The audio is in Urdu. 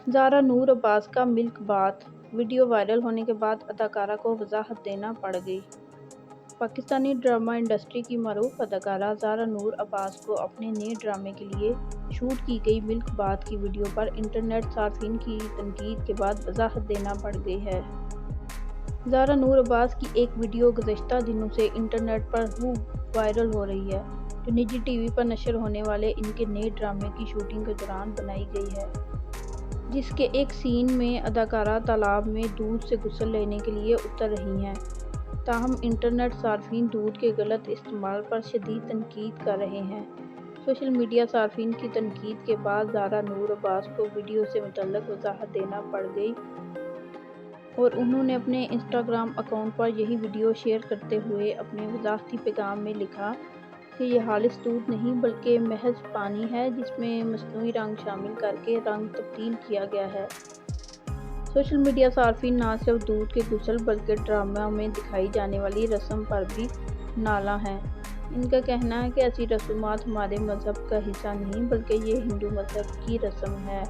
زارا نور عباس کا ملک بات، ویڈیو وائرل ہونے کے بعد اداکارہ کو وضاحت دینا پڑ گئی۔ پاکستانی ڈرامہ انڈسٹری کی معروف اداکارہ زارا نور عباس کو اپنے نئے ڈرامے کے لیے شوٹ کی گئی ملک بات کی ویڈیو پر انٹرنیٹ صارفین کی تنقید کے بعد وضاحت دینا پڑ گئی ہے۔ زارا نور عباس کی ایک ویڈیو گزشتہ دنوں سے انٹرنیٹ پر خوب وائرل ہو رہی ہے، جو نجی ٹی وی پر نشر ہونے والے ان کے نئے ڈرامے کی شوٹنگ کے دوران بنائی گئی ہے، جس کے ایک سین میں اداکارہ تالاب میں دودھ سے غسل لینے کے لیے اتر رہی ہیں۔ تاہم انٹرنیٹ صارفین دودھ کے غلط استعمال پر شدید تنقید کر رہے ہیں۔ سوشل میڈیا صارفین کی تنقید کے بعد زارا نور عباس کو ویڈیو سے متعلق وضاحت دینا پڑ گئی اور انہوں نے اپنے انسٹاگرام اکاؤنٹ پر یہی ویڈیو شیئر کرتے ہوئے اپنے وضاحتی پیغام میں لکھا کہ یہ خالص دودھ نہیں بلکہ محض پانی ہے جس میں مصنوعی رنگ شامل کرکے رنگ تبدیل کیا گیا ہے۔ سوشل میڈیا صارفین نہ صرف دودھ کے غسل بلکہ ڈرامہ میں دکھائی جانے والی رسم پر بھی نالاں ہیں۔ ان کا کہنا ہے کہ ایسی رسومات ہمارے مذہب کا حصہ نہیں بلکہ یہ ہندو مذہب کی رسم ہے۔